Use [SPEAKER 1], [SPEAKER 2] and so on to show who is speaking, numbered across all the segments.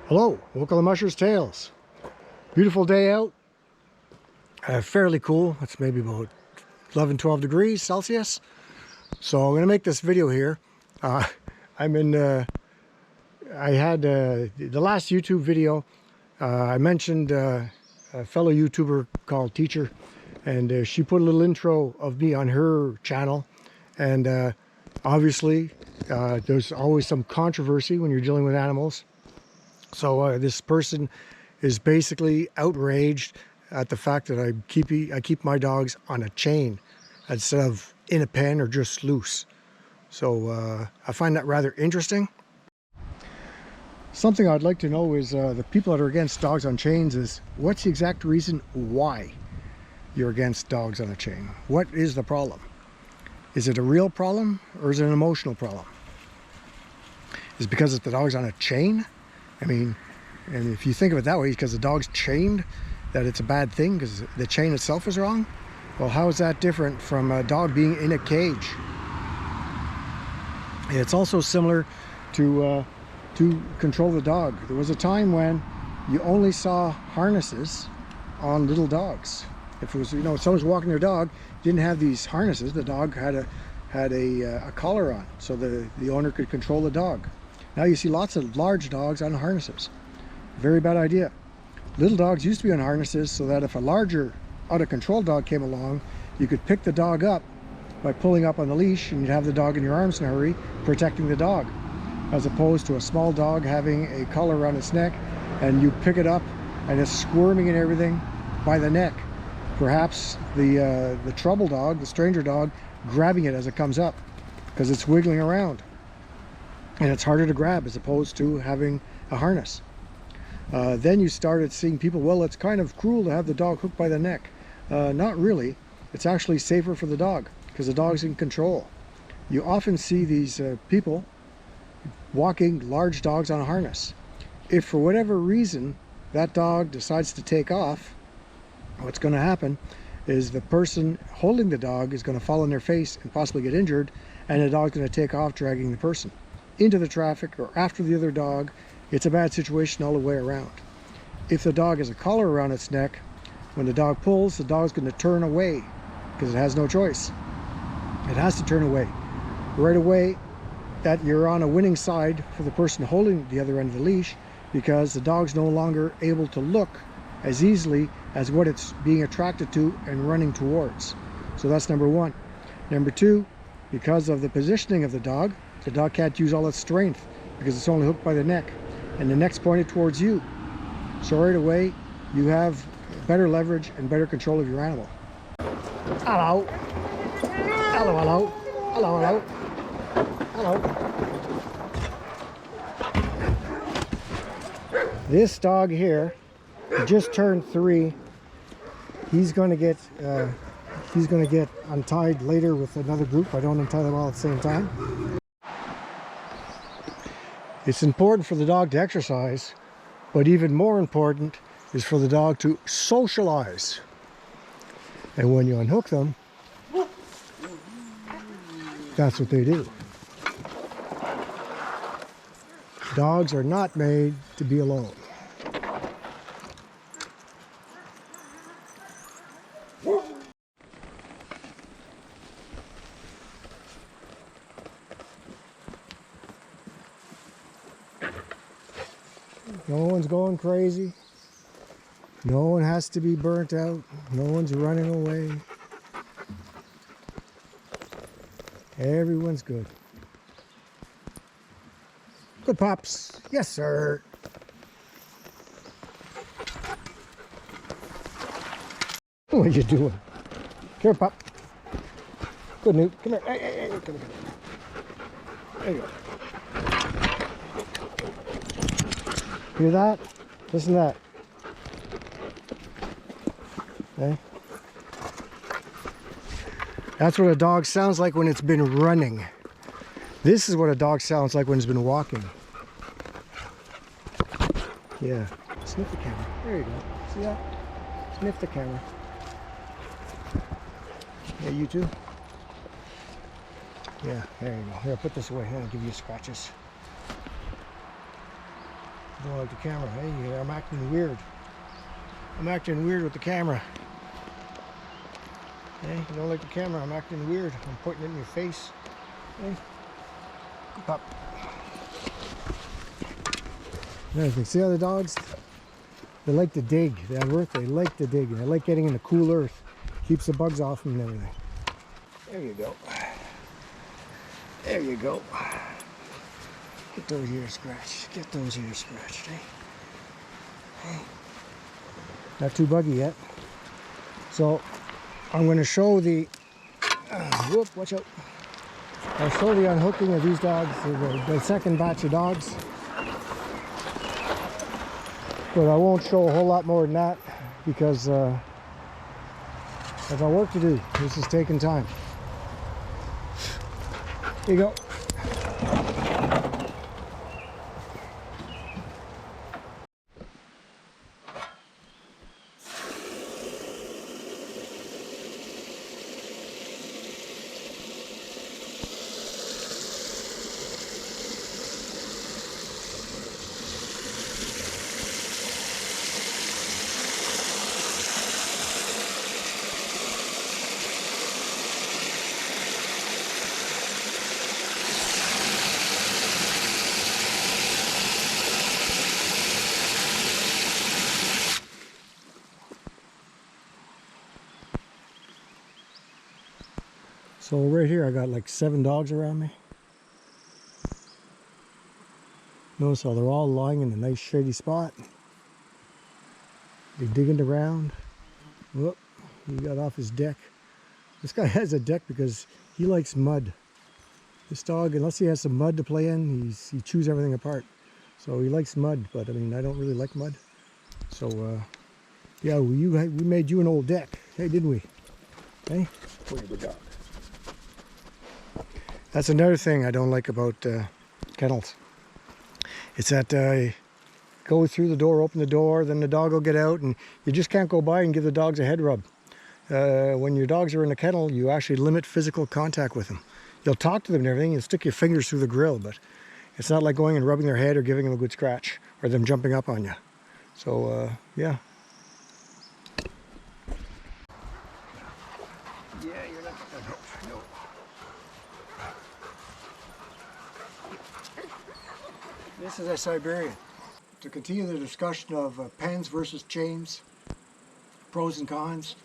[SPEAKER 1] Hello, welcome to Musher's Tales. Beautiful day out. Fairly cool. It's maybe about 11-12 degrees Celsius. So I'm going to make this video here. I had the last YouTube video. I mentioned a fellow YouTuber called Teacher, and she put a little intro of me on her channel. And obviously, there's always some controversy when you're dealing with animals. So this person is basically outraged at the fact that I keep my dogs on a chain instead of in a pen or just loose. So I find that rather interesting. Something I'd like to know is the people that are against dogs on chains is what's the exact reason why you're against dogs on a chain? What is the problem? Is it a real problem or is it an emotional problem? Is it because the dog's on a chain? I mean, and if you think of it that way, because the dog's chained, that it's a bad thing because the chain itself is wrong? Well, how is that different from a dog being in a cage? It's also similar to control the dog. There was a time when you only saw harnesses on little dogs. If it was, if someone's walking their dog, didn't have these harnesses, the dog had a collar on, so the owner could control the dog. Now you see lots of large dogs on harnesses. Very bad idea. Little dogs used to be on harnesses so that if a larger, out-of-control dog came along, you could pick the dog up by pulling up on the leash, and you'd have the dog in your arms in a hurry, protecting the dog, as opposed to a small dog having a collar around its neck, and you pick it up and it's squirming and everything by the neck. Perhaps the trouble dog, the stranger dog, grabbing it as it comes up because it's wiggling around. And it's harder to grab as opposed to having a harness. Then you started seeing people, well, it's kind of cruel to have the dog hooked by the neck. Not really. It's actually safer for the dog because the dog's in control. You often see these people walking large dogs on a harness. If for whatever reason that dog decides to take off, what's going to happen is the person holding the dog is going to fall on their face and possibly get injured, and the dog's going to take off dragging the person into the traffic or after the other dog. It's a bad situation all the way around. If the dog has a collar around its neck, when the dog pulls, the dog's going to turn away because it has no choice. It has to turn away. Right away, that you're on a winning side for the person holding the other end of the leash, because the dog's no longer able to look as easily as what it's being attracted to and running towards. So that's number one. Number two, because of the positioning of the dog can't use all its strength because it's only hooked by the neck, and the neck's pointed towards you. So right away, you have better leverage and better control of your animal. Hello. Hello, hello. Hello, hello. This dog here just turned 3. He's going to get untied later with another group. I don't untie them all at the same time. It's important for the dog to exercise, but even more important is for the dog to socialize. And when you unhook them, that's what they do. Dogs are not made to be alone. No one's going crazy. No one has to be burnt out. No one's running away. Everyone's good. Good pups. Yes, sir. What are you doing? Come here, pup. Good, Newt. Come here. Hey, come here. There you go. Hear that? Listen to that. Okay. That's what a dog sounds like when it's been running. This is what a dog sounds like when it's been walking. Yeah. Sniff the camera. There you go. See that? Sniff the camera. Yeah, you too. Yeah, there you go. Here, put this away. Here, I'll give you scratches. Don't like the camera. Hey, I'm acting weird. I'm acting weird with the camera. Hey, you don't like the camera, I'm acting weird. I'm pointing it in your face. Hey, up. Another thing, see how the dogs, they like to dig. They like to dig. And they like getting in the cool earth. Keeps the bugs off them and everything. There you go. There you go. Get those ears scratched. Get those ears scratched, eh? Hey. Not too buggy yet. So I'm going to show the whoop, watch out. I'll show the unhooking of these dogs, the second batch of dogs. But I won't show a whole lot more than that because I've got work to do. This is taking time. Here you go. So right here I got like 7 dogs around me. Notice how they're all lying in a nice shady spot. They're digging around. Whoop, he got off his deck. This guy has a deck because he likes mud. This dog, unless he has some mud to play in, he chews everything apart. So he likes mud, but I mean, I don't really like mud. So yeah, we made you an old deck. Hey, didn't we? Hey, pretty good dog. That's another thing I don't like about kennels. It's that go through the door, open the door, then the dog will get out, and you just can't go by and give the dogs a head rub. When your dogs are in a kennel, you actually limit physical contact with them. You'll talk to them and everything, you'll stick your fingers through the grill, but it's not like going and rubbing their head or giving them a good scratch, or them jumping up on you. So, yeah. Yeah, you're not gonna help. No. This is a Siberian. To continue the discussion of pens versus chains, pros and cons.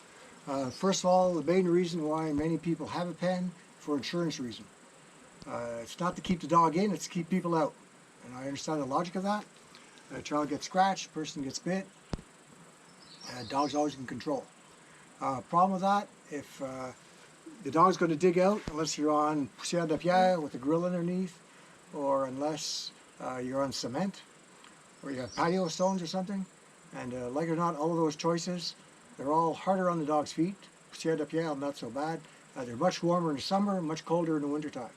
[SPEAKER 1] First of all, the main reason why many people have a pen, for insurance reason. It's not to keep the dog in, it's to keep people out. And I understand the logic of that. A child gets scratched, person gets bit, dog's always in control. Problem with that, if the dog's going to dig out, unless you're on poussière de pierre with a grill underneath, or unless you're on cement, or you have patio stones or something, and like it or not, all of those choices, they're all harder on the dog's feet. Poussière de pierre, not so bad. They're much warmer in the summer, much colder in the wintertime.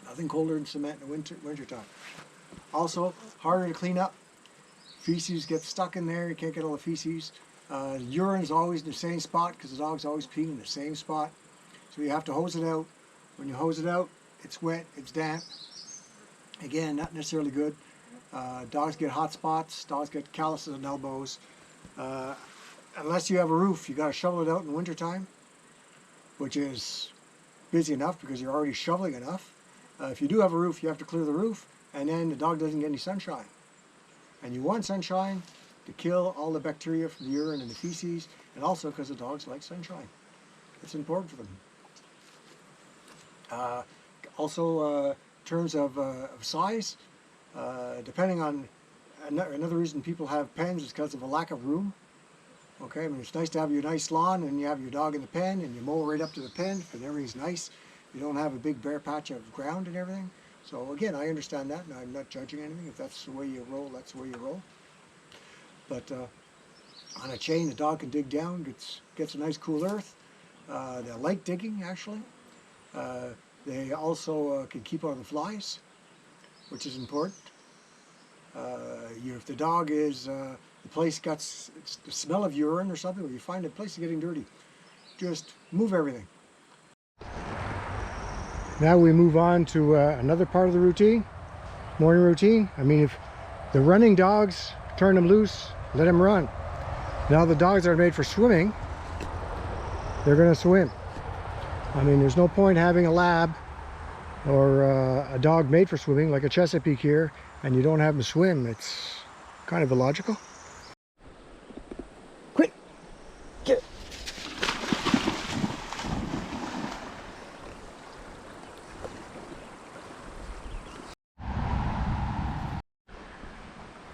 [SPEAKER 1] Nothing colder than cement in the wintertime. Also, harder to clean up. Feces get stuck in there, you can't get all the feces. Urine's always in the same spot because the dog's always peeing in the same spot. So you have to hose it out. When you hose it out, it's wet, it's damp. Again, not necessarily good. Dogs get hot spots, dogs get calluses on elbows. Unless you have a roof, you got to shovel it out in the wintertime, which is busy enough because you're already shoveling enough. If you do have a roof, you have to clear the roof, and then the dog doesn't get any sunshine. And you want sunshine to kill all the bacteria from the urine and the feces, and also because the dogs like sunshine. It's important for them. Also, in terms of size, depending on another reason people have pens is because of a lack of room. Okay, I mean, it's nice to have your nice lawn and you have your dog in the pen and you mow right up to the pen because everything's nice. You don't have a big bare patch of ground and everything. So again, I understand that and I'm not judging anything. If that's the way you roll, that's the way you roll. But on a chain, the dog can dig down, gets a nice cool earth. They like digging, actually. They also can keep out of the flies, which is important. If the dog is, the place got the smell of urine or something, or you find the place is getting dirty, just move everything. Now we move on to another part of the routine, morning routine. I mean, if The running dogs, turn them loose, let them run. Now the dogs that are made for swimming, they're going to swim. I mean, there's no point having a lab or a dog made for swimming, like a Chesapeake here, and you don't have them swim. It's kind of illogical. Quit! Get it!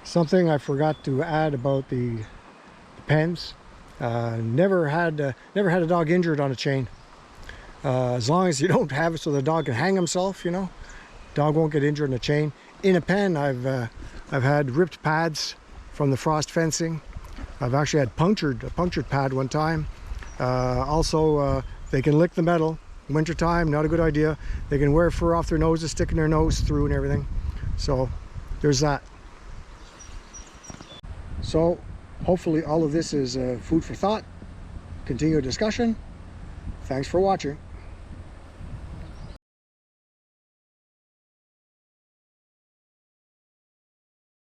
[SPEAKER 1] Something I forgot to add about the pens. Never had a dog injured on a chain. As long as you don't have it so the dog can hang himself, you know, dog won't get injured in a chain. In a pen, I've had ripped pads from the frost fencing. I've actually had a punctured pad one time. Also, they can lick the metal. Wintertime, not a good idea. They can wear fur off their noses, sticking their nose through and everything. So there's that. So hopefully all of this is food for thought. Continue a discussion. Thanks for watching.